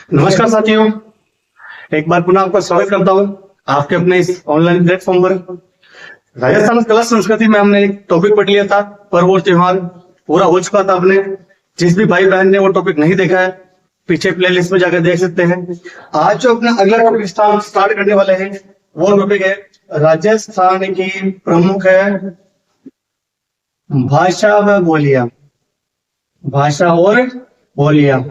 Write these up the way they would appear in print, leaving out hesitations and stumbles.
नमस्कार साथियों, एक बार पुनः आपका स्वागत करता हूं आपके अपने इस ऑनलाइन प्लेटफॉर्म पर। राजस्थान कला संस्कृति में हमने एक टॉपिक पढ़ लिया था, पर्व और त्योहार पूरा हो चुका था। आपने जिस भी भाई बहन ने वो टॉपिक नहीं देखा है, पीछे प्लेलिस्ट में जाकर देख सकते हैं। आज जो अपना अगला टॉपिक स्टार्ट करने वाले हैं वो टॉपिक है राजस्थान की प्रमुख है भाषा व बोलियां। भाषा और बोलियां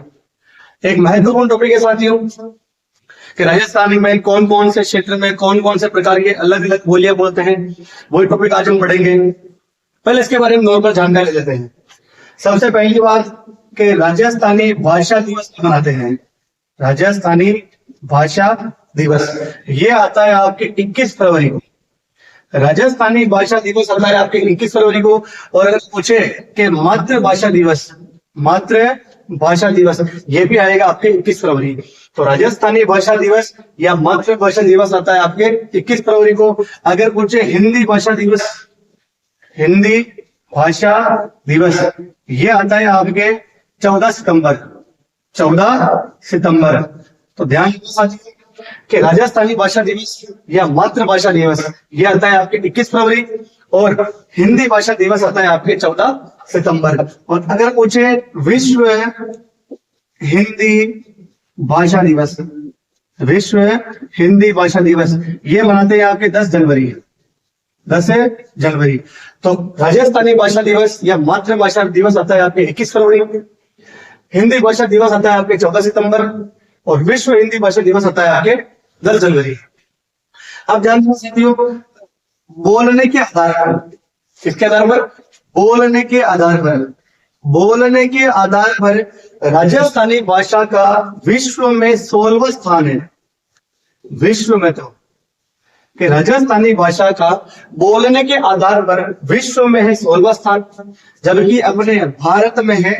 एक महत्वपूर्ण टॉपिक है साथियों कि राजस्थान में कौन कौन से क्षेत्र में कौन कौन से प्रकार के अलग अलग बोलियां बोलते हैं, वही टॉपिक आज हम पढ़ेंगे। पहले इसके बारे में नॉर्मल जानकारी लेते हैं। सबसे पहली बात कि राजस्थानी भाषा दिवस मनाते हैं। राजस्थानी भाषा दिवस ये आता है आपके 21 फरवरी को। राजस्थानी भाषा दिवस आता है आपके 21 फरवरी को। और अगर पूछे कि मातृभाषा दिवस, मातृभाषा दिवस ये भी आएगा आपके 21 फरवरी। तो राजस्थानी भाषा दिवस या मातृभाषा दिवस आता है आपके 21 फरवरी को। अगर पूछे हिंदी भाषा दिवस, हिंदी भाषा दिवस ये आता है आपके 14 सितंबर। 14 सितंबर। तो ध्यान साथियों कि राजस्थानी भाषा दिवस या मातृभाषा दिवस ये आता है आपके 21 फरवरी और हिंदी भाषा दिवस आता है आपके 14 सितंबर। और अगर पूछे विश्व हिंदी भाषा दिवस, विश्व हिंदी भाषा दिवस ये मनाते हैं आपके 10 जनवरी। 10 जनवरी। तो राजस्थानी भाषा दिवस या मातृभाषा दिवस आता है आपके 21 फरवरी, हिंदी भाषा दिवस आता है आपके 14 सितंबर और विश्व हिंदी भाषा दिवस आता है आपके 10 जनवरी। आप जानते हैं साथियों, बोलने के आधार पर, किसके आधार पर? बोलने के आधार पर, बोलने के आधार पर राजस्थानी भाषा का विश्व में 16वां स्थान है। विश्व में तो कि राजस्थानी भाषा का बोलने के आधार पर विश्व में है 16वां स्थान, जबकि अपने भारत में है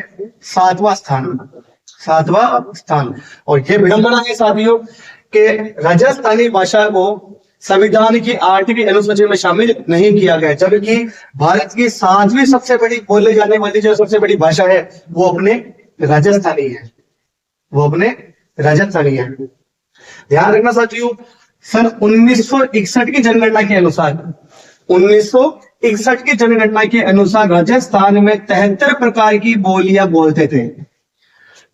7वां स्थान। 7वां स्थान। और ये विडंबना है साथियों कि राजस्थानी भाषा को संविधान की 8वीं अनुसूची में शामिल नहीं किया गया, जबकि भारत की 7वीं सबसे बड़ी बोले जाने वाली जो सबसे बड़ी भाषा है वो अपने राजस्थानी है। वो अपने राजस्थानी है। ध्यान रखना साथियों, सन 1961 की जनगणना के अनुसार, 1961 की जनगणना के अनुसार राजस्थान में 73 प्रकार की बोलियां बोलते थे।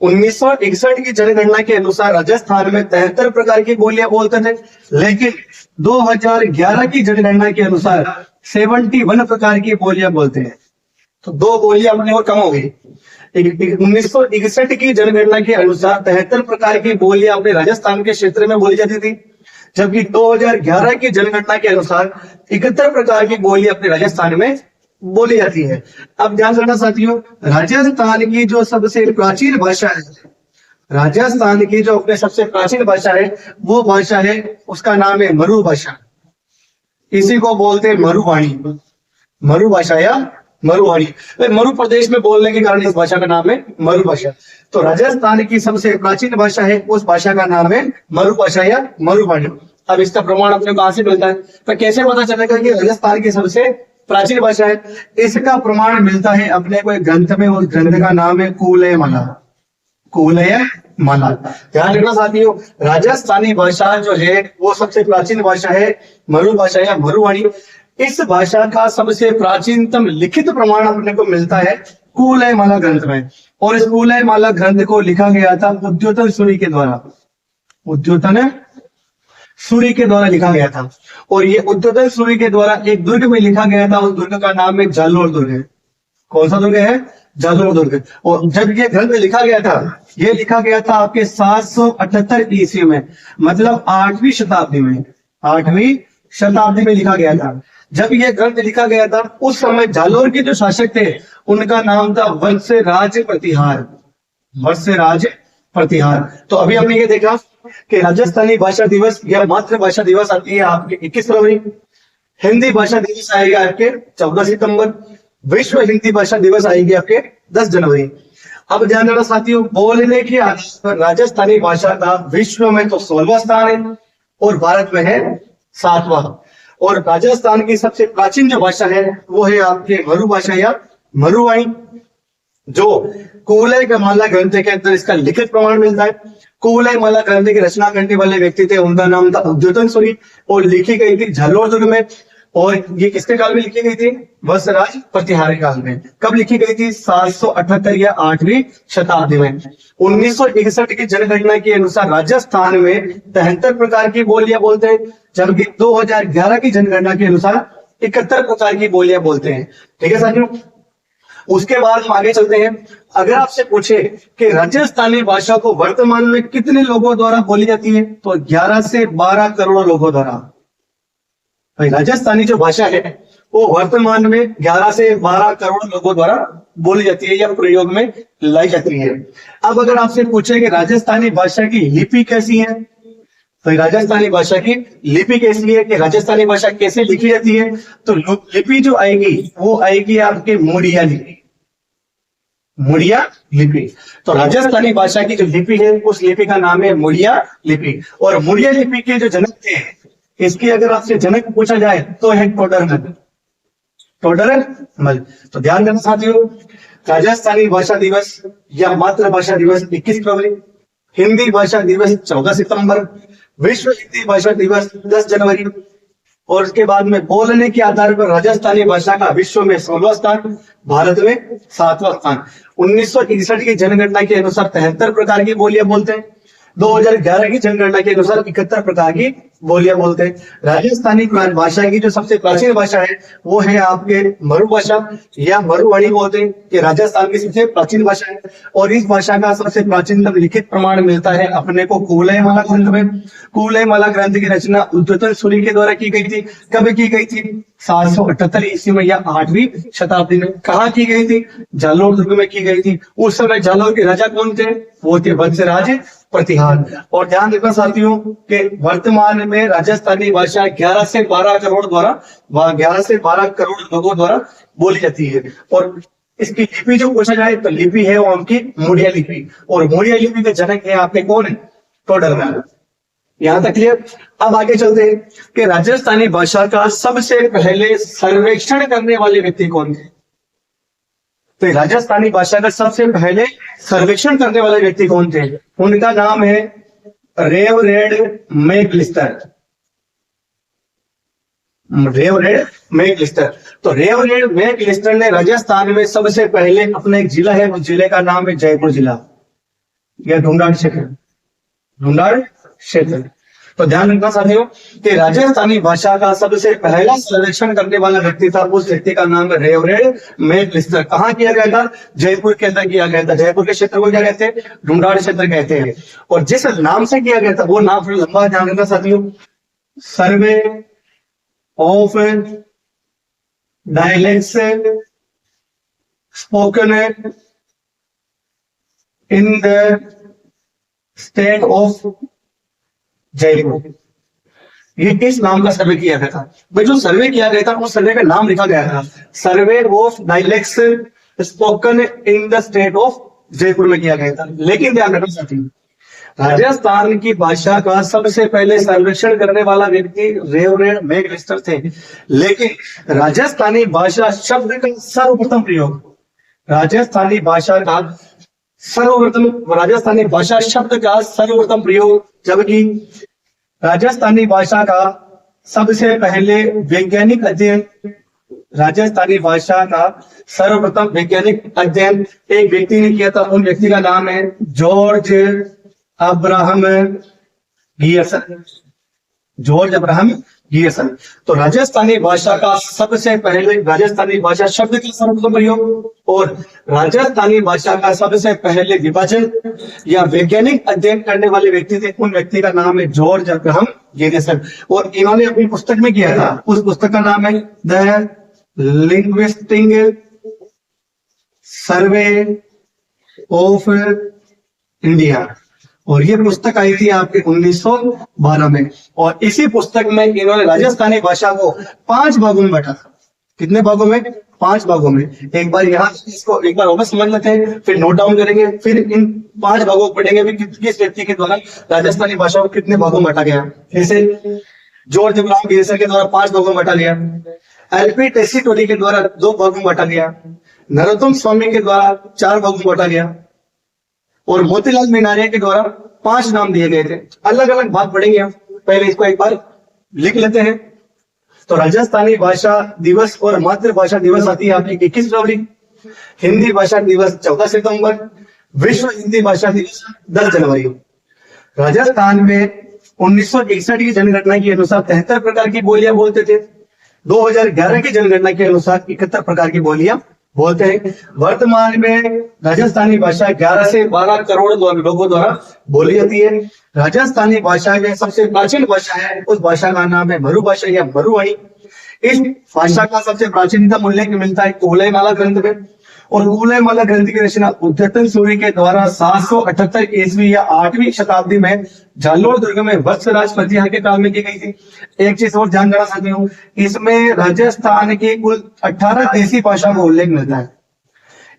1961 की जनगणना के अनुसार राजस्थान में 73 प्रकार की बोलियां बोलते थे, लेकिन 2011 की जनगणना के अनुसार 71 प्रकार की बोलियां बोलते हैं। तो 2 बोलियां अपने और कम हो गई। 1961 की जनगणना के अनुसार 73 प्रकार की बोलियां अपने राजस्थान के क्षेत्र में बोली जाती थी, जबकि 2011 की जनगणना के अनुसार 71 प्रकार की बोलियां अपने राजस्थान में बोली जाती है। अब ध्यान रखना साथियों, राजस्थान की जो सबसे प्राचीन भाषा है, राजस्थान की जो अपने सबसे प्राचीन भाषा है वो भाषा है, उसका नाम है मरु भाषा। इसी को बोलते हैं मरुवाणी। मरु भाषा या मरुवाणी। मरु प्रदेश में बोलने के कारण इस भाषा का नाम है मरु भाषा। तो राजस्थान की सबसे प्राचीन भाषा है, उस भाषा का नाम है मरु भाषा या मरुवाणी। अब इसका प्रमाण अपने को कहां से मिलता है? तो कैसे पता चलेगा कि राजस्थान की सबसे प्राचीन भाषा है? इसका प्रमाण मिलता है अपने को एक ग्रंथ में, उस ग्रंथ का नाम है कूलयमाला। कूलयमाला। ध्यान रखना साथियों, राजस्थानी भाषा जो है वो सबसे प्राचीन भाषा है, मरु भाषा या मरुवाणी। इस भाषा का सबसे प्राचीनतम लिखित प्रमाण अपने को मिलता है कूलयमाला ग्रंथ में। और इस कूलयमाला ग्रंथ को लिखा गया था उद्योतन सूरी के द्वारा। उद्योतन सूरी के द्वारा लिखा गया था। और ये उद्योतन सूरी के द्वारा एक दुर्ग में लिखा गया था। उस दुर्ग का नाम है जालोर दुर्ग। कौन सा दुर्ग है? जालोर दुर्ग। और जब ये ग्रंथ लिखा गया था, ये लिखा गया था आपके 778 ईस्वी में, मतलब 8वीं शताब्दी में। 8वीं शताब्दी में लिखा गया था। जब ये ग्रंथ लिखा गया था उस समय जालोर के जो शासक थे उनका नाम था वत्सराज प्रतिहार। वत्सराज प्रतिहार। तो अभी हमने ये देखा कि राजस्थानी भाषा दिवस या मातृभाषा दिवस आती है आपके 21 फरवरी, हिंदी भाषा दिवस आएगा आपके 14 सितंबर, विश्व हिंदी भाषा दिवस आएगी आपके 10 जनवरी। अब ध्यान रखना साथियों, बोलने के आधार पर राजस्थानी भाषा का विश्व में तो 16वां स्थान है और भारत में है 7वां। और राजस्थान की सबसे प्राचीन जो भाषा है वो है आपके मरु भाषा या मरुवाणी। जो कुवलय माला ग्रंथ के अंदर इसका लिखित प्रमाण मिलता है। कुवलय माला ग्रंथ की रचना करने वाले व्यक्ति थे, उनका नाम था उद्योतन सूरी और लिखी गई थी झल्लोर दुर्ग में। और ये किसके काल में लिखी गई थी? वत्सराज प्रतिहारी काल में। कब लिखी गई थी? 778 या 8वीं शताब्दी में। 1961 की जनगणना के अनुसार राजस्थान में 73 प्रकार की बोलियां बोलते हैं, जबकि 2011 की जनगणना के अनुसार 71 प्रकार की बोलियां बोलते हैं। ठीक है साथियों, उसके बाद हम आगे चलते हैं। अगर आपसे पूछे कि राजस्थानी भाषा को वर्तमान में कितने लोगों द्वारा बोली जाती है, तो 11 से 12 करोड़ लोगों द्वारा। भाई राजस्थानी जो भाषा है वो वर्तमान में 11 से 12 करोड़ लोगों द्वारा बोली जाती है या प्रयोग में लाई जाती है। अब अगर आपसे पूछे कि राजस्थानी भाषा की लिपि कैसी है, तो राजस्थानी भाषा की लिपि कैसी है, कि राजस्थानी भाषा कैसे लिखी जाती है, तो लिपि जो आएगी वो आएगी आपके मुड़िया लिपि। मुड़िया लिपि। तो राजस्थानी भाषा की जो लिपि है उस लिपि का नाम है मुड़िया लिपि। और मुड़िया लिपि के जो जनक थे, इसकी अगर आपसे जनक पूछा जाए तो है टोडरमल। टोडरमल। तो ध्यान देना साथियों, राजस्थानी भाषा दिवस या मातृभाषा दिवस 21 फरवरी, हिंदी भाषा दिवस 14 सितंबर, विश्व हिंदी भाषा दिवस 10 जनवरी, और उसके बाद में बोलने के आधार पर राजस्थानी भाषा का विश्व में 16वां स्थान, भारत में 7वां स्थान। 1961 की जनगणना के अनुसार 73 प्रकार की बोलियां बोलते हैं। 2011 की जनगणना के अनुसार 71 प्रकार की बोलियां बोलते हैं। राजस्थानी भाषा की जो सबसे प्राचीन भाषा है वो है आपके मरु भाषा या मरुवाड़ी बोलते हैं, कि राजस्थान की सबसे प्राचीन भाषा है। और इस भाषा का सबसे प्राचीनतम लिखित प्रमाण मिलता है अपने को कुवलय माला ग्रंथ में। कुवलय माला ग्रंथ की रचना उद्योतन सूरी के द्वारा की गई थी। कब की गई थी? 778 ईस्वी में या 8वीं शताब्दी में। कहाँ की गई थी? जालोर दुर्ग में की गई थी। उस समय जालोर के राजा कौन थे? वो थे वत्सराज प्रतिहार। और ध्यान रखना साथियों कि वर्तमान में राजस्थानी भाषा 11 से 12 करोड़ द्वारा 11 से 12 करोड़ लोगों द्वारा बोली जाती है। और इसकी लिपि जो पूछा जाए तो लिपि है वो उनकी मुड़िया लिपि। और मुड़िया लिपि के जनक है आपके कौन है? टोडरमल। यहां तक क्लियर। अब आगे चलते हैं कि राजस्थानी भाषा का सबसे पहले सर्वेक्षण करने वाले व्यक्ति कौन थे? तो राजस्थानी भाषा का सबसे पहले सर्वेक्षण करने वाले व्यक्ति कौन थे? उनका नाम है रेवरेड मैकलिस्टर। रेवरेड मैकलिस्टर। तो रेवरेड मैकलिस्टर ने राजस्थान में सबसे पहले अपना एक जिला है, उस जिले का नाम है जयपुर जिला या ढूंढाड़ क्षेत्र। ढूंढाड़ क्षेत्र। तो ध्यान रखना साथियों कि राजस्थानी भाषा का सबसे पहला सर्वेक्षण करने वाला व्यक्ति था, उस व्यक्ति का नाम है रेवरेड मैकलिस्टर। कहाँ किया गया था? जयपुर के अंदर किया गया था। जयपुर के क्षेत्र को क्या कहते हैं? ढूंढाड़ क्षेत्र कहते हैं। और जिस नाम से किया गया था वो नाम फिर लंबा, ध्यान रखना साथियों। सर्वे of dialects spoken in the state of Jaipur. ये किस नाम का सर्वे किया गया था? भाई जो सर्वे किया गया था उस सर्वे का नाम लिखा गया था सर्वे of dialects spoken in the state of Jaipur में किया गया था। लेकिन ध्यान रखना साथियों, राजस्थान की भाषा का सबसे पहले सर्वेक्षण करने वाला व्यक्ति रेवरेड मैकलिस्टर थे। लेकिन राजस्थानी भाषा शब्द का सर्वप्रथम प्रयोग, राजस्थानी भाषा का राजस्थानी भाषा शब्द का सर्वप्रथम प्रयोग, जबकि राजस्थानी भाषा का सबसे पहले वैज्ञानिक अध्ययन, राजस्थानी भाषा का सर्वप्रथम वैज्ञानिक अध्ययन एक व्यक्ति ने किया था। उन व्यक्ति का नाम है George Abraham Gierson. George Abraham Gierson. तो राजस्थानी भाषा का सबसे पहले राजस्थानी भाषा शब्द का सर्वप्रथम प्रयोग और राजस्थानी भाषा का सबसे पहले विभाजन या वैज्ञानिक अध्ययन करने वाले व्यक्ति थे, उन व्यक्ति का नाम है जॉर्ज अब्राहम गियर्सन। और इन्होंने अपनी पुस्तक में किया था, उस पुस्तक का नाम है the linguistic survey of India. और ये पुस्तक आई थी आपके 1912 में। और इसी पुस्तक में इन्होंने राजस्थानी भाषा को 5 भागों में बांटा था। कितने भागों में? 5 भागों में। एक बार यहाँ इसको एक बार वापस समझ लेते हैं, फिर नोट डाउन करेंगे, फिर इन 5 भागों को पढ़ेंगे किस व्यक्ति के द्वारा राजस्थानी भाषा को कितने भागों में बांटा गया। जैसे जॉर्ज अब्राहम गियर्सन के द्वारा 5 भागों में बांटा गया, एलपी टेसीटोरी के द्वारा 2 भागों में बांटा गया, नरोत्तम स्वामी के द्वारा 4 भागों में बांटा गया और मोतीलाल मीनारिया के द्वारा 5 नाम दिए गए थे। अलग अलग भाग पढ़ेंगे हम, पहले इसको एक बार लिख लेते हैं। तो राजस्थानी भाषा दिवस और मातृभाषा दिवस आती है आपकी 21 फरवरी, हिंदी भाषा दिवस 14 सितंबर, विश्व हिंदी भाषा दिवस 10 जनवरी। राजस्थान में 1961 की जनगणना के अनुसार 73 प्रकार की बोलियां बोलते थे। 2011 की जनगणना के अनुसार 71 प्रकार की बोलियां बोलते हैं। वर्तमान में राजस्थानी भाषा 11 से 12 करोड़ लोगों द्वारा बोली जाती है। राजस्थानी भाषा में सबसे प्राचीन भाषा है, उस भाषा का नाम है मरु भाषा या मरुवाणी। इस भाषा का सबसे प्राचीनतम उल्लेख मिलता है कुवलयमाला ग्रंथ में, और कुवलयमाला ग्रंथ की रचना उद्यतन सूरी के द्वारा 778 ईस्वी या 8वीं शताब्दी में जालोर दुर्ग में वत्सराज प्रतिहार के काल में की गई थी। एक चीज और ध्यान देना चाहती हूँ, इसमें राजस्थान की कुल 18 देसी भाषाओं का उल्लेख मिलता है।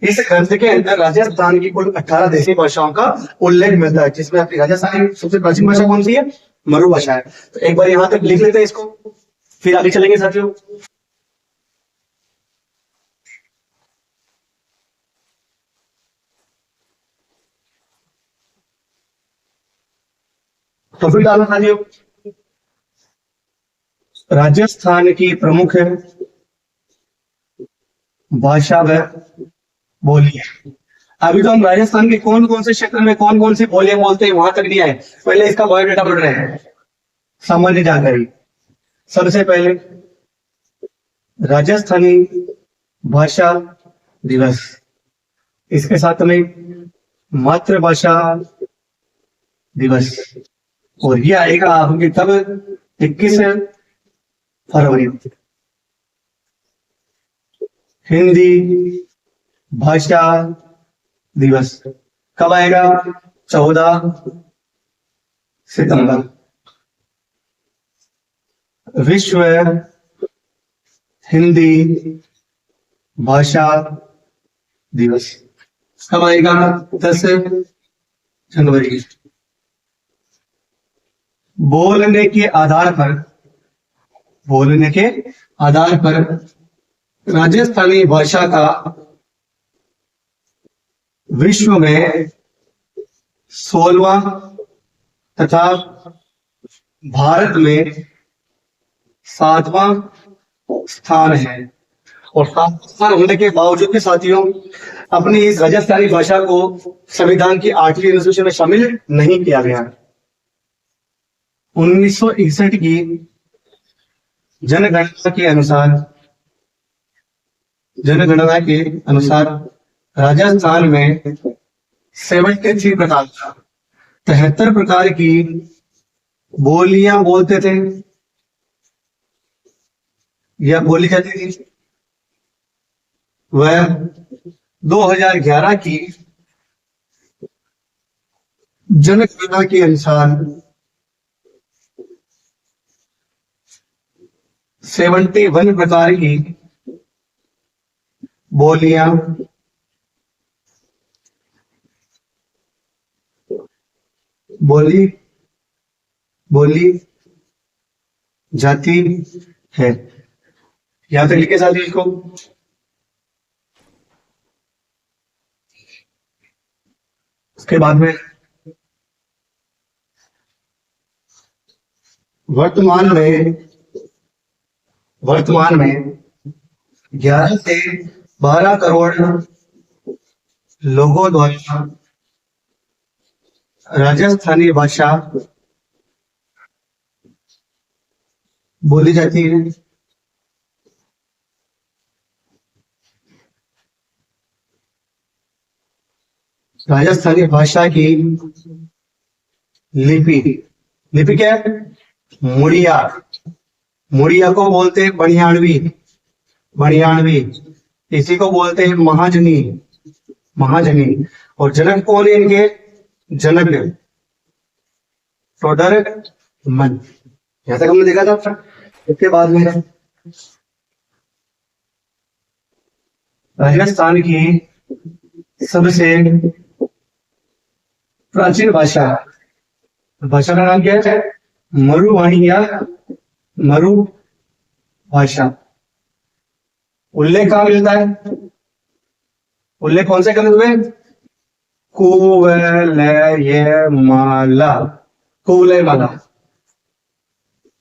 इस ग्रंथ के अंदर राजस्थान की कुल 18 देसी भाषाओं का उल्लेख मिलता है, जिसमें आपकी राजस्थानी सबसे प्राचीन भाषा कौन सी है? मरु भाषा है। तो एक बार यहाँ तक लिख लेते हैं इसको, फिर आगे चलेंगे साथियों। तो फिर डालना साथियों, राजस्थान की प्रमुख भाषा व बोलियां। अभी तो हम राजस्थान के कौन कौन से क्षेत्र में कौन कौन सी बोलियां बोलते हैं वहां तक दिया है, पहले इसका बायोडेटा पढ़ रहे हैं, सामान्य जानकारी। सबसे पहले राजस्थानी भाषा दिवस, इसके साथ में मातृभाषा दिवस, और ये आएगा आपके तब 21 फरवरी। हिंदी भाषा दिवस कब आएगा? 14 सितंबर। विश्व हिंदी भाषा दिवस कब आएगा? 10 जनवरी। बोलने के आधार पर राजस्थानी भाषा का विश्व में 16वां तथा भारत में 7वां स्थान है। और 7वां स्थान होने के बावजूद भी साथियों अपनी इस राजस्थानी भाषा को संविधान की 8वीं अनुसूची में शामिल नहीं किया गया। 1961 की जनगणना के अनुसार राजस्थान में 73 प्रकार 73 प्रकार की बोलियां बोलते थे या बोली जाती थी। वह 2011 की जनगणना के अनुसार 71 प्रकार की बोलियां बोली जाती है। यहां तक लिखे साथ इसको। उसके बाद में वर्तमान में 11 से 12 करोड़ लोगों द्वारा राजस्थानी भाषा बोली जाती है। राजस्थानी भाषा की लिपि क्या है? मुड़िया को बोलते हैं बनियानवी, इसी को बोलते हैं महाजनी। और जनक कौन है इनके? जनक टोडर मन। यहां तक हमने देखा था। इसके बाद में राजस्थान की सबसे प्राचीन भाषा का नाम क्या है? मरुवाणी या मरु भाषा। उल्लेख कहाँ मिलता है? उल्लेख कौन से ग्रंथ में? कुवलयमाला, कुवलयमाला।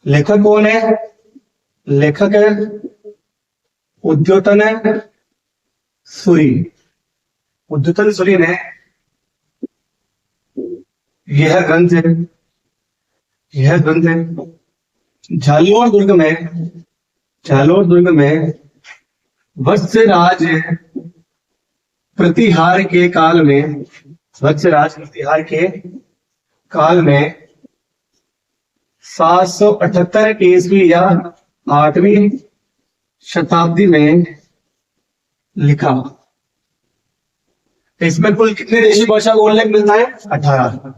लेखक कौन है? लेखक है उद्योतन सूरी। उद्योतन सूरी ने यह ग्रंथ है, यह ग्रंथ है झालोर दुर्ग में वत्सराज प्रतिहार के काल में, वत्सराज प्रतिहार के काल में 778 ईस्वी या 8वीं शताब्दी में लिखा। इसमें कुल कितने देशी भाषा का उल्लेख मिलता है? 18।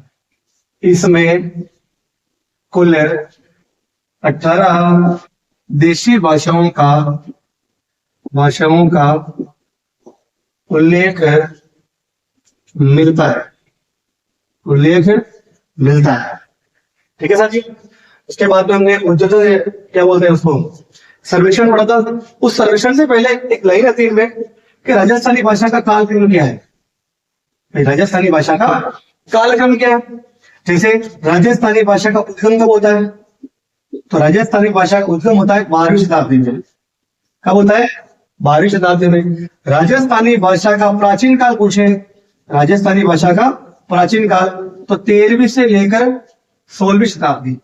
इसमें कुल 18 देशी भाषाओं का उल्लेख मिलता है, ठीक है सर जी। उसके बाद में हमने उद्योतन क्या बोलते हैं उसको, सर्वेक्षण पढ़ा था। उस सर्वेक्षण से पहले एक लाइन आती है इनमें कि राजस्थानी भाषा का कालक्रम क्या है। राजस्थानी भाषा का कालक्रम क्या है? जैसे राजस्थानी भाषा का उद्गम कब होता है? तो राजस्थानी भाषा का उद्गम होता है 12वीं शताब्दी में। कब होता है? 12वीं शताब्दी में। राजस्थानी भाषा का प्राचीन काल पूछे, राजस्थानी भाषा का प्राचीन काल तो 13वीं से लेकर 16वीं शताब्दी,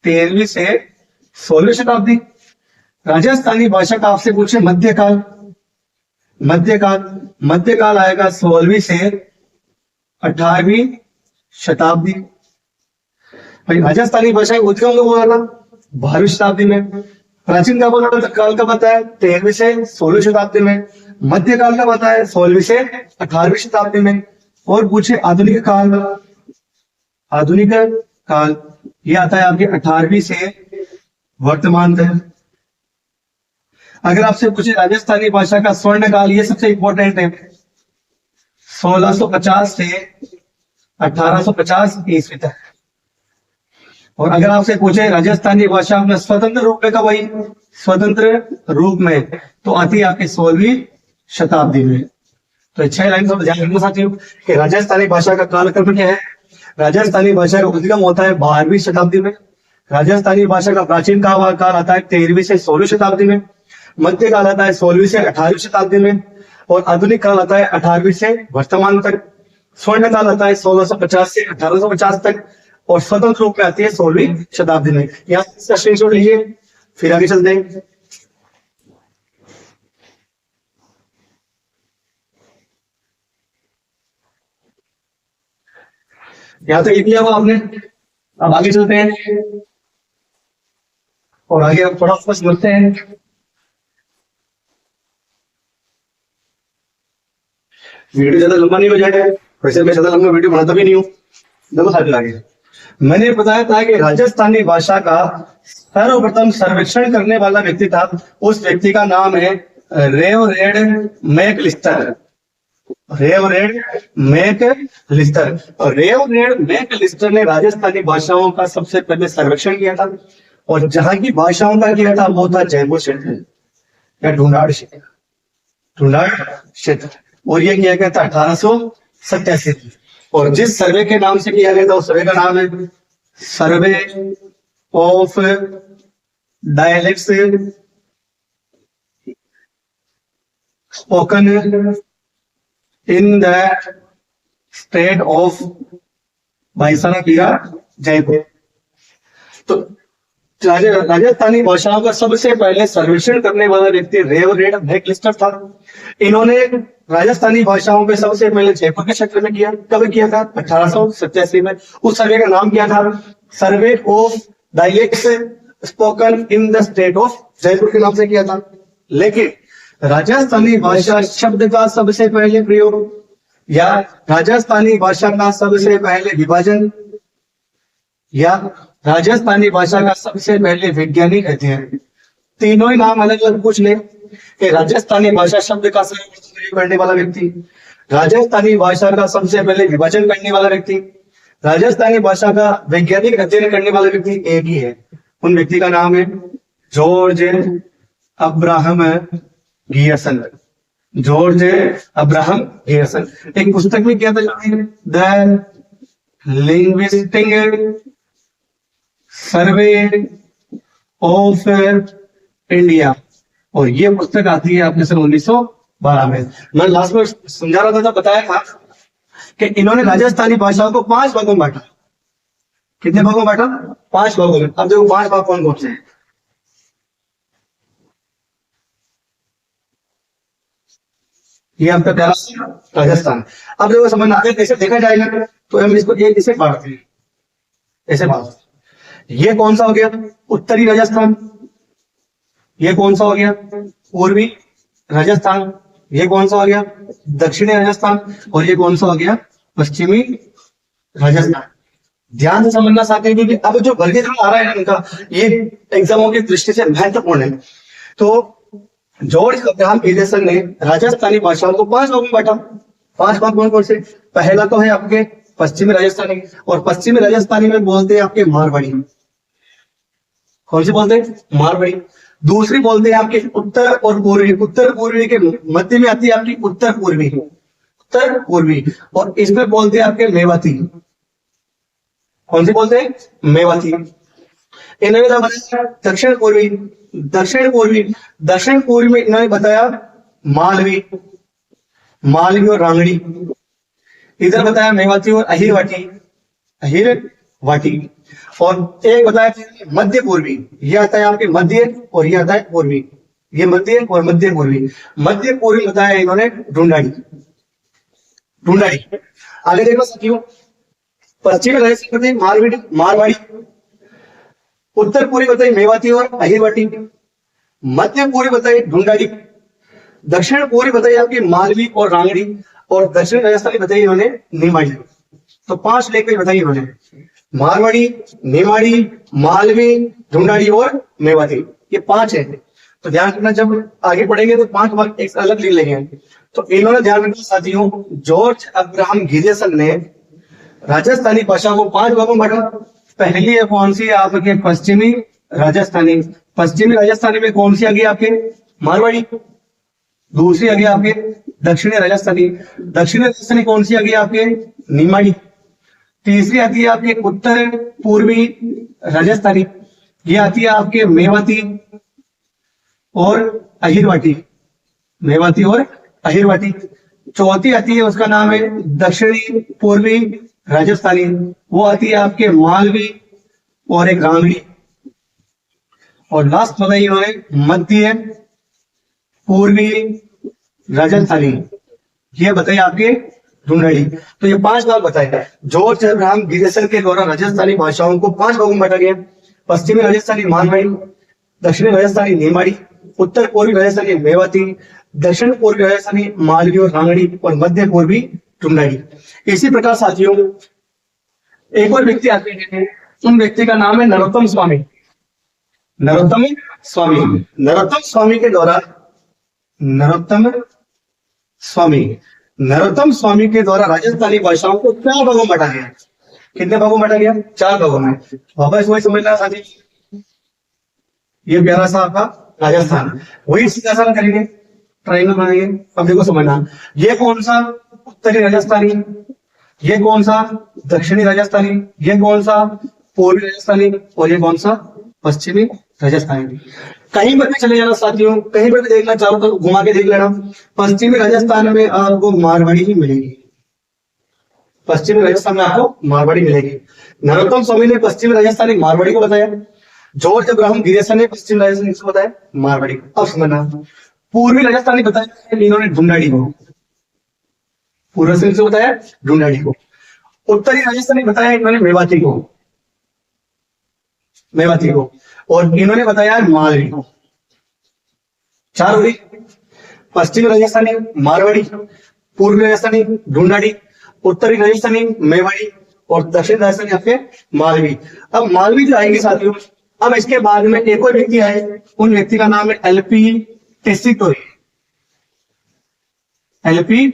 13वीं से 16वीं शताब्दी। राजस्थानी भाषा का आपसे पूछे मध्यकाल, मध्यकाल आएगा 16वीं से 18वीं शताब्दी। भाई राजस्थानी भाषा का उद्गम कब हुआ था? 12वीं शताब्दी में। प्राचीन काल का बताया 13वीं से 16वीं शताब्दी में। मध्यकाल का बताया 16वीं से 18वीं शताब्दी में। और पूछे आधुनिक काल ये आता है आपके 18वीं से वर्तमान तक। अगर आपसे पूछे राजस्थानी भाषा का स्वर्ण काल, ये सबसे इंपॉर्टेंट है, 1650 से 1850 ईस्वी तक। और अगर आपसे पूछे राजस्थानी भाषा में स्वतंत्र रूप में कब आई? स्वतंत्र रूप में तो आती है आपकी 16वीं शताब्दी में। तो 6 लाइन तो ध्यान रखना साथियों कि राजस्थानी भाषा का कालक्रम क्या है। राजस्थानी भाषा का उद्गम होता है 12वीं शताब्दी में। राजस्थानी भाषा का प्राचीन काल आता है 13वीं से 16वीं शताब्दी में। मध्य काल आता है 16वीं से 18वीं शताब्दी में। और आधुनिक काल आता है 18वीं से वर्तमान तक। स्वर्ण काल आता है 1650 से 1850 तक। और स्वतंत्र रूप में आती है 16वीं शताब्दी में। यहाँ से स्क्रीनशॉट लीजिए, फिर आगे चलते हैं। यहाँ तक लिख लिया हुआ आपने। अब आगे चलते हैं और आगे हम थोड़ा फोकस करते हैं। वीडियो ज्यादा लंबा नहीं हो जाएगा, वैसे मैं ज्यादा लंबा वीडियो बनाता भी नहीं हूँ। देखो साथ आगे मैंने बताया था कि राजस्थानी भाषा का सर्वप्रथम सर्वेक्षण करने वाला व्यक्ति था। उस व्यक्ति का नाम है रेवरेड मैकलिस्टर। रेवरेड मैकलिस्टर। और रेवरेड मैकलिस्टर ने राजस्थानी भाषाओं का सबसे पहले सर्वेक्षण किया था। और जहां की भाषाओं का किया था वो था जयपुर क्षेत्र या ढूंढाड़ क्षेत्र। और ये किया गया था 1887। और जिस सर्वे के नाम से किया गया था उस सर्वे का नाम है survey of dialects spoken in the state of बाईसाना जयपुर। तो राजस्थानी भाषाओं का सबसे पहले सर्वेक्षण करने वाला व्यक्ति रेवरेड मैकलिस्टर था। इन्होंने राजस्थानी भाषाओं पे सबसे पहले जयपुर के क्षेत्र में किया। कब किया था? 1887 में। उस सर्वे का नाम क्या था? सर्वे of dialects spoken in the state of Jaipur के नाम से किया था। लेकिन राजस्थानी भाषा शब्द का सबसे पहले प्रयोग या राजस्थानी भाषा का सबसे पहले विभाजन या राजस्थानी भाषा का सबसे पहले वैज्ञानिक अध्ययन, तीनों ही नाम अलग अलग पूछ ले कि राजस्थानी भाषा शब्द का प्रयोग करने वाला व्यक्ति, राजस्थानी भाषा का सबसे पहले विभाजन करने वाला व्यक्ति, राजस्थानी भाषा का वैज्ञानिक अध्ययन करने वाला व्यक्ति एक ही है। उन व्यक्ति का नाम है George Abraham Gierson. George Abraham Gierson. एक पुस्तक में क्या था, the linguistic survey of India, और ये पुस्तक आती है आपके सन 1912 में। मैं लास्ट में समझा रहा था, बताया था कि इन्होंने राजस्थानी भाषाओं को 5 भागों में बांटा। कितने भागों में बांटा? 5 भागों में। अब देखो 5 भाग कौन कौन से हैं। ये आपका पहला राजस्थान। अब देखो समझना, अगर कैसे देखा जाएगा तो हम इसको एक इसे बांटते हैं, ऐसे बांटते हैं। ये कौन सा हो गया? उत्तरी राजस्थान। ये कौन सा हो गया? पूर्वी राजस्थान। ये कौन सा हो गया? दक्षिणी राजस्थान। और ये कौन सा हो गया? पश्चिमी राजस्थान। ध्यान से समझना चाहते हैं क्योंकि अब जो वर्गीकरण आ रहा है इनका, ये एग्जामों की दृष्टि से महत्वपूर्ण है। तो जॉर्ज अब्राहम गियर्सन ने राजस्थानी भाषाओं को 5 भागों में बांटा। 5 भाग कौन कौन से? पहला तो है आपके पश्चिमी राजस्थानी, और पश्चिमी राजस्थानी में बोलते हैं आपके मारवाड़ी। कौन से बोलते हैं? मारवाड़ी। दूसरी बोलते हैं आपके उत्तर और पूर्वी। उत्तर पूर्वी के मध्य में आती है आपकी उत्तर पूर्वी, उत्तर पूर्वी। और इसमें बोलते हैं आपके मेवाती। कौन सी बोलते हैं? मेवाती। इन्होंने बताया दक्षिण पूर्वी। दक्षिण पूर्वी, दक्षिण पूर्वी में इन्होंने बताया मालवी, मालवी और रांगड़ी। इधर बताया मेवाती और अहिरवाटी, अहिरवाटी। और एक बताया मध्य पूर्वी, ये आता है आपके मध्य और ये आता है पूर्वी। ये मध्य और मध्य पूर्वी। मध्य पूर्वी बताया इन्होंने ढूंढाड़ी, ढूंढाड़ी। आगे देखो साथियों, पश्चिमी राजस्थान बताइए मारवाड़ी, मारवाड़ी। उत्तर पूर्वी बताइए मेवाती और अहिरवाटी। मध्य पूर्वी बताइए ढूंढाड़ी। दक्षिण पूर्वी बताइए आपकी मालवी और रांगड़ी। और दक्षिण राजस्थानी बताइए इन्होंने निमाड़ी। तो 5 लैंग्वेज बताइए इन्होंने, मारवाड़ी, निमाड़ी, मालवी, ढूंढाड़ी और मेवाती। ये 5 है। तो ध्यान रखना, जब आगे पढ़ेंगे तो 5 भाग एक अलग लिख लेंगे। तो इन्होंने ध्यान रखना साथियों, जॉर्ज अब्राहम गियर्सन ने राजस्थानी भाषा को 5 भागों में बांटा। पहली है कौन सी? आपके पश्चिमी राजस्थानी। पश्चिमी राजस्थानी में कौन सी आ गई आपके? मारवाड़ी। दूसरी आ गई आपके दक्षिणी राजस्थानी। दक्षिणी राजस्थानी कौन सी आ गई आपके? निमाड़ी। तीसरी आती है आपके उत्तर पूर्वी राजस्थानी, ये आती है आपके मेवाती और अहिरवाटी, मेवाती और अहिरवाटी। चौथी आती है, उसका नाम है दक्षिणी पूर्वी राजस्थानी, वो आती है आपके मालवी और एक रांगड़ी। और लास्ट बताइए इन्होंने मध्य पूर्वी राजस्थानी, ये बताइए आपके ढूंढाड़ी। तो ये 5 भाग बताए। जॉर्ज अब्राहम गियर्सन के द्वारा राजस्थानी भाषाओं को 5 भागों में बांटा गया। पश्चिमी राजस्थानी मारवाड़ी, दक्षिणी राजस्थानी निमाड़ी, उत्तर पूर्वी राजस्थानी मेवाती, दक्षिण पूर्वी राजस्थानी मालवी और रांगड़ी, और मध्य पूर्वी ढूंढाड़ी। इसी प्रकार साथियों एक और व्यक्ति आते हैं, उन व्यक्ति का नाम है नरोत्तम स्वामी। नरोत्तम स्वामी, नरोत्तम स्वामी के द्वारा, नरोत्तम स्वामी, नरोत्तम स्वामी के द्वारा राजस्थानी भाषाओं को 4 भागों में बांटा गया। कितने भागों में बांटा गया? 4 भागों में। वापस वही समझना साथी, ये प्यारा सा आपका राजस्थान, वही सीधा सा करेंगे, ट्रायंगल बनाएंगे। अब देखो समझना, ये कौन सा उत्तरी राजस्थानी, ये कौन सा दक्षिणी राजस्थानी, ये कौन सा पूर्वी राजस्थानी, और ये कौन सा पश्चिमी राजस्थानी। कहीं पर भी चले जाना साथियों, कहीं पर भी देखना चाहो तो घुमा के देख लेना, पश्चिमी राजस्थान में आपको मारवाड़ी ही मिलेगी। पश्चिमी राजस्थान में आपको मारवाड़ी मिलेगी। नरोत्तम स्वामी ने पश्चिमी राजस्थानी मारवाड़ी को बताया, जॉर्ज अब्राहम गियर्सन ने पश्चिमी राजस्थानी को बताया मारवाड़ी को। अब समझना, पूर्वी राजस्थानी बताया इन्होंने ढूंढाड़ी को, पूर्व से बताया ढूंढाड़ी को। उत्तरी राजस्थानी बताया इन्होंने मेवाती को, मेवाती को, और इन्होंने बताया मालवी को। 4 हुई, पश्चिमी राजस्थानी मारवाड़ी, पूर्वी राजस्थानी ढूंढाड़ी, उत्तरी राजस्थानी मेवाड़ी, और दक्षिण राजस्थानी आपके मालवी। अब मालवी जो आएगी साथियों, अब इसके बाद में एक और व्यक्ति आए, उन व्यक्ति का नाम है एलपी टेसीटोरी। एलपी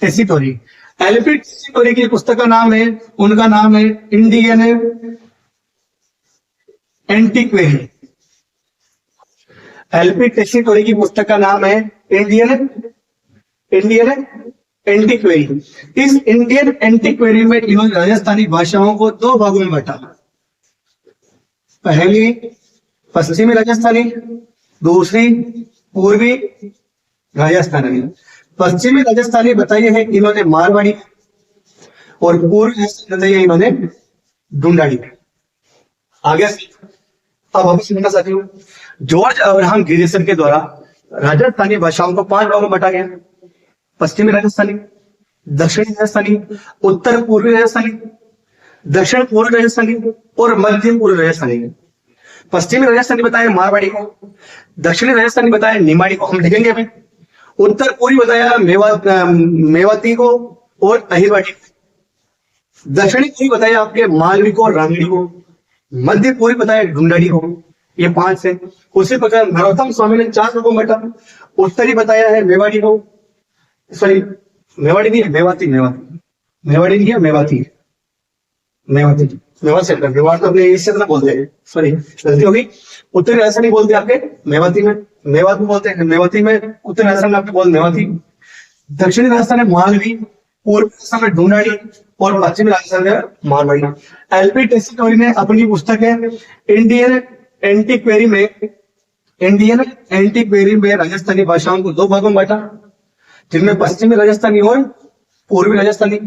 टेसीटोरी, एलपी टेसीटोरी की पुस्तक का नाम है, उनका नाम है इंडियन एंटीक्वेरी। एलपी टेसीटोरी की पुस्तक का नाम है इंडियन इंडियन एंटीक्वेरी। इस इंडियन एंटीक्वेरी में इन्होंने राजस्थानी भाषाओं को दो भागों में बांटा। पहली पश्चिमी राजस्थानी, दूसरी पूर्वी राजस्थानी। पश्चिमी राजस्थानी बताइए है इन्होंने मारवाड़ी, और पूर्वी राजस्थानी बताइए इन्होंने ढूंढाड़ी। आगे अब हम समझना चाहती हूँ, जॉर्ज अब्राहम गिरिसन के द्वारा राजस्थानी भाषाओं को 5 भागों में बांटा गया। पश्चिमी राजस्थानी, दक्षिणी राजस्थानी, उत्तर पूर्वी राजस्थानी, दक्षिण पूर्वी राजस्थानी और मध्य पूर्वी राजस्थानी। पश्चिमी राजस्थानी बताया मारवाड़ी को, दक्षिणी राजस्थानी बताया निमाड़ी को, हम लिखेंगे अभी। उत्तर पूर्वी बताया मेवाती को और अहिरवाड़ी को। दक्षिणी पूर्वी बताया आपके मालवी को और रांगड़ी को। मध्य पूर्वी बताया ढूंढाड़ी को। ये 5 है। उसी प्रकार नरोत्तम स्वामी ने 4 भागों में बांटा। उत्तरी बताया है मेवाड़ी को, सॉरी मेवाड़ी नहीं है, मेवाती, मेवाड़ी नहीं है, मेवाती मेवात से मेवाड़ तो अपने इस क्षेत्र बोलते हैं, सॉरी गलती हो गई। उत्तरी राजस्थानी बोलते हैं आपके मेवाती में, मेवात में बोलते हैं मेवाती में, उत्तरी राजस्थान में आपके बोलते मेवाती। दक्षिणी राजस्थान में मालवी, पूर्वी राजस्थान में ढूंढाड़ी और पश्चिमी राजस्थान में मारवाड़ी। एलपी टेसिटोरी ने अपनी पुस्तक है इंडियन एंटीक्वेरी में राजस्थानी भाषाओं को 2 भागों में बांटा, जिनमें पश्चिमी राजस्थानी और पूर्वी राजस्थानी।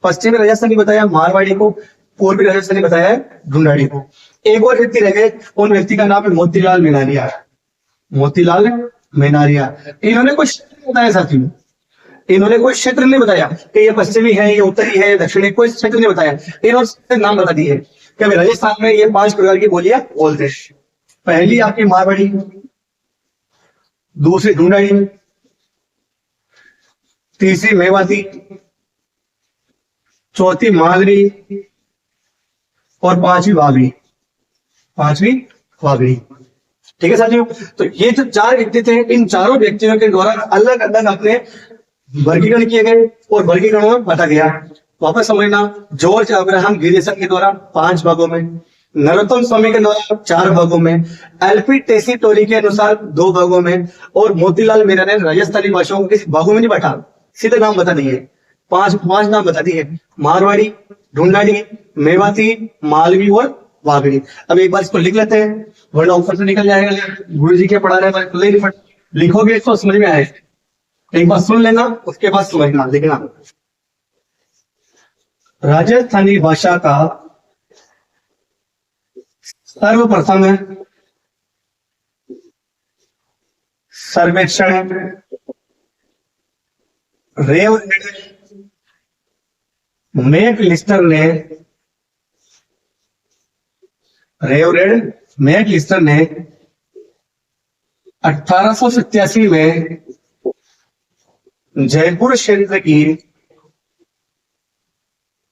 पश्चिमी राजस्थानी बताया मारवाड़ी को, पूर्वी राजस्थानी बताया ढूंढाड़ी को। एक और व्यक्ति रह गए, उन व्यक्ति का नाम है मोतीलाल मेनारिया। मोतीलाल मेनारिया, इन्होंने कुछ क्षेत्र बताया साथियों, इन्होंने कोई क्षेत्र नहीं बताया कि ये पश्चिमी है, ये उत्तरी है, दक्षिणी, कोई क्षेत्र नहीं बताया। इन्होंने नाम बता दिए कि अभी राजस्थान में ये 5 प्रकार की बोलियां बोलते हैं। पहली आपकी मारवाड़ी, दूसरी ढूंढाड़ी, तीसरी मेवाती, चौथी मालवी और 5वीं वागड़ी। ठीक है साथियों, तो ये जो 4 व्यक्ति थे, इन चारों व्यक्तियों के द्वारा अलग अलग अपने वर्गीकरण किए गए और वर्गीकरणों में बांटा गया। वापस समझना, जॉर्ज अब्राहम गिरिसन के द्वारा 5 भागों में, नरोत्तम स्वामी के द्वारा 4 भागों में, एलपी टेसिटोरी के अनुसार 2 भागों में, और मोतीलाल मेहरा ने राजस्थानी भाषाओं को किसी भागों में नहीं बांटा, सीधे नाम बता दिए। 5 नाम बता दिए, मारवाड़ी, ढूंढाड़ी, मेवाती, मालवी और वागड़ी। अब एक बार इसको लिख लेते हैं, वरना ऊपर से निकल जाएगा। गुरु जी के पढ़ा रहे हैं, लिखोगे तो समझ में आए। एक बार सुन लेना, उसके बाद समझना, लिखना। राजस्थानी भाषा का सर्वप्रथम सर्वेक्षण मैकलिस्टर ने 1887 में जयपुर क्षेत्र की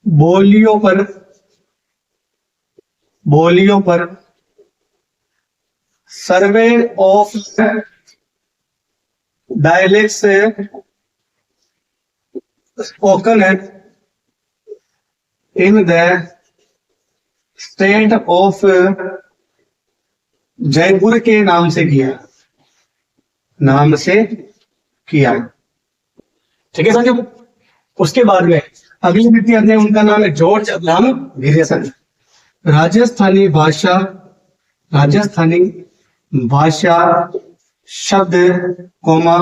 बोलियों पर सर्वे of dialects spoken in the state of Jaipur के नाम से किया। ठीक है साथियों, उसके बाद में अगले व्यक्ति आते हैं, उनका नाम है जॉर्ज अब्राहम गिरिसन। राजस्थानी भाषा शब्द कोमा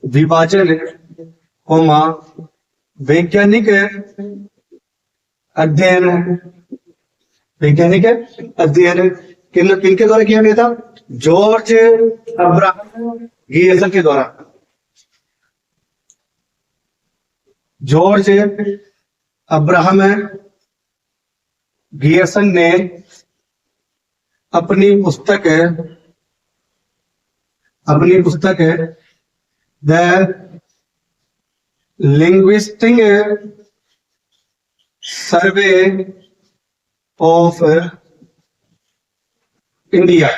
विभाजन कोमा वैज्ञानिक अध्ययन किनके द्वारा किया गया था? जॉर्ज अब्राहम गिरिसन के द्वारा। जॉर्ज अब्राहम गिरिसन ने अपनी पुस्तक the linguistic survey of India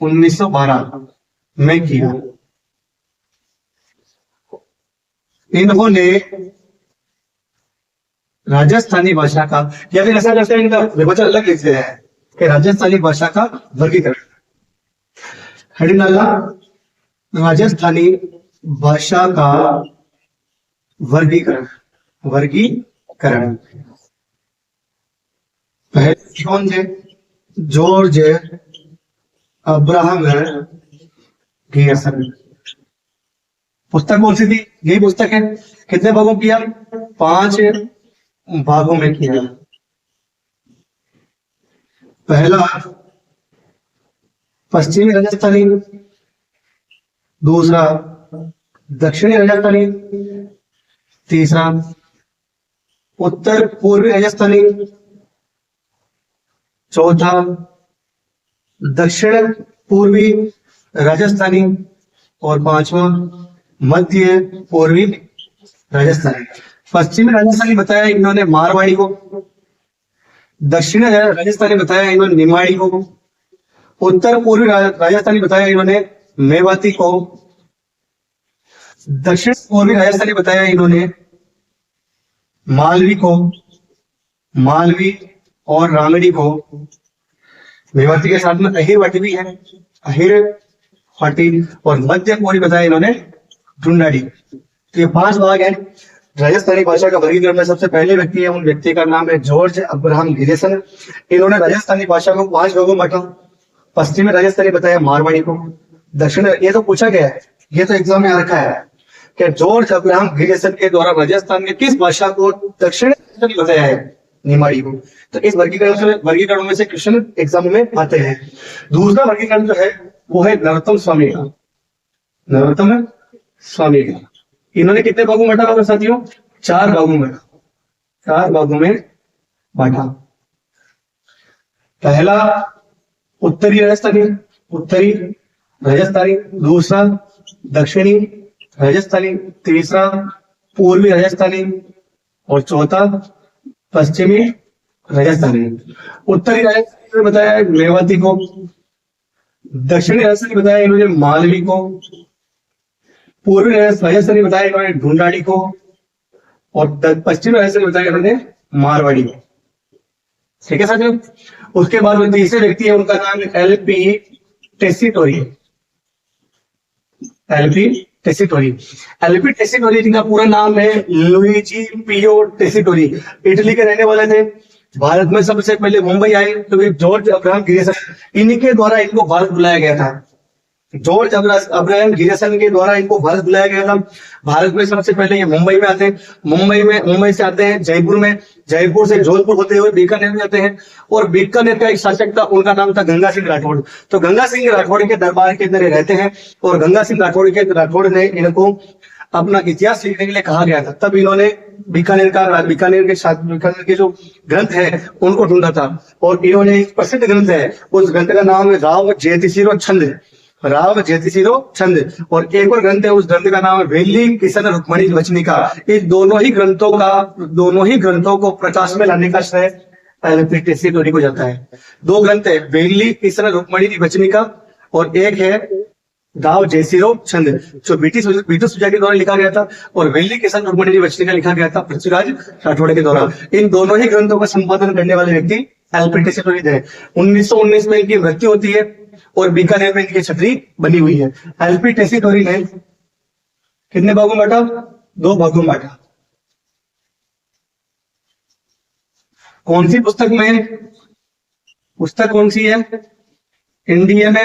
1912 में किया। इन्होंने राजस्थानी भाषा का, या फिर ऐसा करते हैं इनका विभाजन अलग लिखते हैं कि राजस्थानी भाषा का वर्गीकरण। हेडिंग डालना, राजस्थानी भाषा का वर्गीकरण, वर्गीकरण। पहले कौन थे? George Abraham Gierson. पुस्तक कौन सी थी? यही पुस्तक है। कितने भागों किया? 5 भागों में किया। पहला पश्चिमी राजस्थानी, दूसरा दक्षिणी राजस्थानी, तीसरा उत्तर पूर्वी राजस्थानी, चौथा दक्षिण पूर्वी राजस्थानी, और पांचवा मध्य पूर्वी राजस्थानी। पश्चिमी राजस्थानी बताया इन्होंने मारवाड़ी को, दक्षिण राजस्थानी बताया इन्होंने निमाड़ी को, उत्तर पूर्वी राजस्थानी बताया इन्होंने मेवाती को, दक्षिण पूर्वी राजस्थानी बताया इन्होंने मालवी को, मालवी और रांगड़ी को। मेवाती के साथ में अहिर वाटी भी है, अहिर वाटी, और मध्य पूर्वी बताया इन्होंने ढूंढाड़ी। तो ये 5 भाग हैं राजस्थानी भाषा का वर्गीकरण में। सबसे पहले व्यक्ति है, उन व्यक्ति का नाम है जॉर्ज अब्राहम गियर्सन। इन्होंने राजस्थानी भाषा को 5 भागों में बांटा। पश्चिमी राजस्थानी बताया मारवाड़ी को, दक्षिण, ये तो पूछा गया है, ये तो एग्जाम में आ रखा है कि जॉर्ज अब्राहम गियर्सन के द्वारा राजस्थान के किस भाषा को दक्षिण बताया है? निमाड़ी को। तो इस वर्गीकरण में से क्वेश्चन एग्जाम में आते हैं। दूसरा वर्गीकरण जो है वो है नरोत्तम स्वामी का। नरोत्तम स्वामी का इन्होंने कितने भागों में बांटा साथियों? 4 भागों में, 4 भागों में बांटा। पहला उत्तरी राजस्थानी, उत्तरी राजस्थानी, दूसरा दक्षिणी राजस्थानी, तीसरा पूर्वी राजस्थानी, और चौथा पश्चिमी राजस्थानी। उत्तरी राजस्थानी में बताया है मेवाती को, दक्षिणी राजस्थानी बताया इन्होंने मालवी को, पूर्वी राजस्थानी बताया इन्होंने ढूंढाड़ी को, और पश्चिमी राजस्थानी बताया इन्होंने मारवाड़ी को। ठीक है साथियों। उसके बाद में तीसरे व्यक्ति है, उनका नाम है LP Tessitori. LP Tessitori, LP Tessitori का पूरा नाम है लुइजी पियो टेसिटोरी। इटली के रहने वाले थे। भारत में सबसे पहले मुंबई आए तो जॉर्ज अब्राहम गियर्सन, इन्हीं के द्वारा इनको भारत बुलाया गया था। जॉर्ज अब्राहम गियर्सन के द्वारा इनको भारत बुलाया गया था। भारत में सबसे पहले ये मुंबई में आते हैं, मुंबई से आते हैं जयपुर में, जयपुर से जोधपुर होते हुए बीकानेर में आते हैं, और बीकानेर का एक शासक था, उनका नाम था गंगा सिंह राठौड़। तो गंगा सिंह राठौड़ के दरबार के अंदर रहते हैं, और गंगा सिंह राठौड़ ने इनको अपना इतिहास लिखने के लिए कहा गया था। तब इन्होंने बीकानेर के जो ग्रंथ है उनको ढूंढा था, और इन्होंने एक प्रसिद्ध ग्रंथ है, उस ग्रंथ का नाम है राव जयतिशिरो छंद, राव जयतिशिरो छंद। और एक और ग्रंथ है, उस ग्रंथ का नाम है वेली किशन रुक्मणी वचनिका। इस दोनों ही ग्रंथों को प्रकाश में लाने का श्रेय एलपी टेसिटोरी को जाता है। 2 ग्रंथ है, वेली किशन रुक्मणी वचनिका, और एक है राव जयसिरो छंद, जो ब्रिटिश सुजा के द्वारा लिखा गया था, और वेली किशन रुक्मणी वचनिका लिखा गया था पृथ्वीराज राठौड़ के द्वारा। इन दोनों ही ग्रंथों का संपादन करने वाले व्यक्ति एलपी टेसिटोरी थे। 1919 में इनकी मृत्यु होती है, और बीकानेर में इनकी छतरी बनी हुई है। एलपी टेसिटोरी ने कितने भागों में बांटा? 2 भागों में बांटा। कौन सी पुस्तक में? पुस्तक कौन सी है? Indian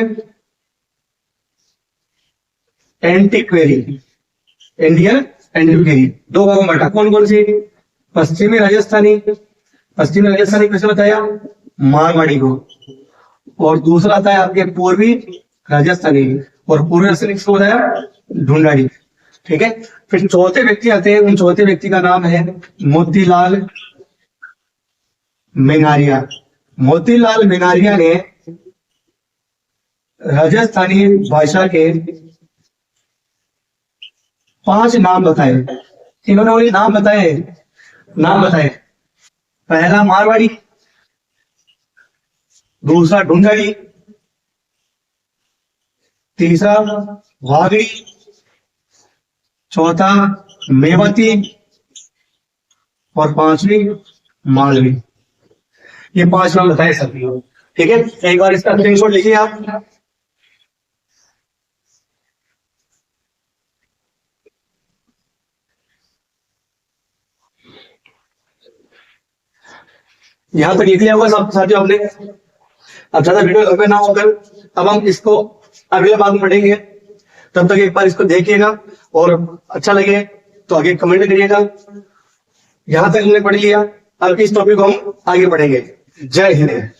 एंटीक्वेरी, Indian एंटीक्वेरी। 2 भागों में बांटा। कौन कौन सी? पश्चिमी राजस्थानी कैसे बताया? मारवाड़ी को, और दूसरा आता है आपके पूर्वी राजस्थानी, और पूर्वी राजस्थानी किसको बताया? ढूंढाड़ी। ठीक है। फिर चौथे व्यक्ति आते हैं, उन चौथे व्यक्ति का नाम है मोतीलाल मेनारिया। मोतीलाल मेनारिया ने राजस्थानी भाषा के 5 नाम बताए। इन्होंने वही नाम बताए। पहला मारवाड़ी, दूसरा ढूंढाड़ी, तीसरा वागड़ी, चौथा मेवाती, और 5वीं मालवी। ये 5 नाम बताए साथियों। ठीक है, एक बार इसका स्क्रीनशॉट लिखिए आप। यहाँ तक लिख लिया होगा सब साथियों आपने। अब ज्यादा वीडियो लंबे ना होकर अब हम इसको अगले भाग में पढ़ेंगे। तब तक एक बार इसको देखिएगा और अच्छा लगे तो आगे कमेंट करिएगा। यहाँ तक हमने पढ़ लिया, अब इस टॉपिक को हम आगे पढ़ेंगे। जय हिंद।